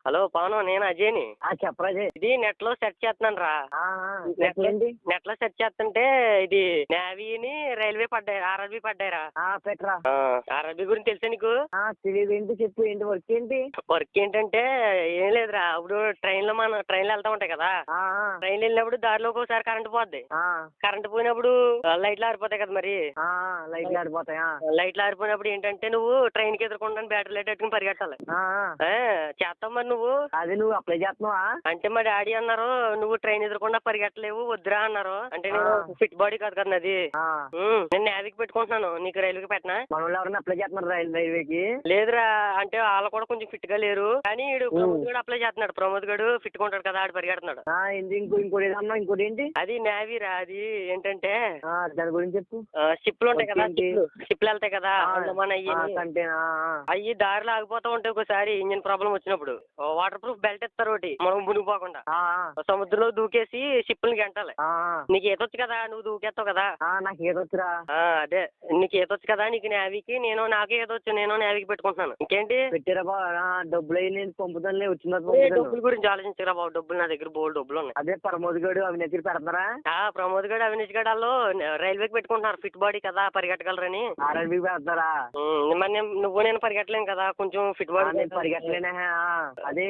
Hello Pawan, నేను అజయ్ని. చెప్పరా అజయ్. ఇది నెట్ లో సెర్చ్ చేస్తున్నాను రా. నెట్ లో సెర్చ్ చేస్తుంటే ఇది నేవీని రైల్వే పడ్డాయి, ఆర్ఆర్బి పడ్డాయిరా. పెట్టరా. ఆర్ఆర్బి గురించి తెలుసా నీకు? తెలియదు. ఏంటి చెప్పు, ఏంటి వర్క్ ఏంటి? వర్క్ ఏంటంటే ఏం లేదురా. ఇప్పుడు మనం ట్రైన్లో వెళ్తా ఉంటాయి కదా. ట్రైన్ వెళ్ళినప్పుడు దారిలో ఒకసారి కరెంట్ పోద్ది. కరెంట్ పోయినప్పుడు లైట్లు ఆరిపోతాయి కదా. మరి లైట్లు ఆరిపోతాయి. లైట్లు ఆరిపోయినప్పుడు ఏంటంటే నువ్వు ట్రైన్ కి ఎదుర్కొంటాను బ్యాటరీ లైట్ పెట్టుకుని పరిగెట్టాలి. చేస్తావు మరి నువ్వు. అది నువ్వు అప్లై చేస్తున్నావా? అంటే మా డాడీ అన్నారు నువ్వు ట్రైన్ ఎదుర్కొండా పరిగెట్టలేవు, వద్దురా అన్నారు. అంటే నేను ఫిట్ బాడీ కాదు కదా అది. నేను నేవీకి పెట్టుకుంటున్నాను, నీకు రైల్వేకి పెట్టనా? మన వాళ్ళు ఎవరైనా అప్లై చేస్తున్నారు రైల్వేకి? లేదురా, అంటే వాళ్ళు కూడా కొంచెం ఫిట్ గా లేరు. కానీ ఈడు ప్రమోద్ గడు అప్లై చేస్తున్నాడు. ప్రమోద్ గడు ఫిట్ గా ఉంటాడు కదా, ఆడు పరిగెడుతున్నాడు. ఇంకోటి ఏదన్నా ఇంకోటి ఏంటి? అది నేవీరా. అది ఏంటంటే దాని గురించి చెప్పు. షిప్లు ఉంటాయి కదా, షిప్లు వెళ్తాయి కదా, మన అయ్యి దారిలో ఆగిపోతా ఉంటాయి. ఒకసారి ఇంజిన్ ప్రాబ్లం వచ్చినప్పుడు వాటర్ ప్రూఫ్ బెల్ట్ ఇస్తారు ఒకటి, మనం మునిగిపోకుండా. సముద్రంలో దూకేసి షిప్ని గంటాలి. నీకు ఈతొచ్చు కదా, నువ్వు దూకేస్తావు కదా. నాకు ఈతొచ్చురా. అదే నీకు ఈతొచ్చు కదా, నీకు నేవీకి. నాకు ఈతొచ్చు, నేను నేవీకి పెట్టుకుంటున్నాను. ఇంకేంటి పెట్టారా బాబు? డబ్బులు అయి నేను పంపుతాను, వచ్చిన డబ్బుల గురించి ఆలోచించరా బాబు. డబ్బులు నా దగ్గర బోల్డ్ డబ్బులు ఉన్నాయి. అదే ప్రమోద్ గడు అవినీతి పెడతారా? ప్రమోద్ గడు అవినీష్ గడు వాళ్ళు రైల్వేకి పెట్టుకుంటున్నారు, ఫిట్ బాడీ కదా, పరిగెట్టగలరని. ఆర్ఆర్బీకి పెడతారా? మరి నువ్వు నేను పరిగెట్టలేను కదా, కొంచెం ఫిట్ బాడీ పరిగెట్టలేనా? అదే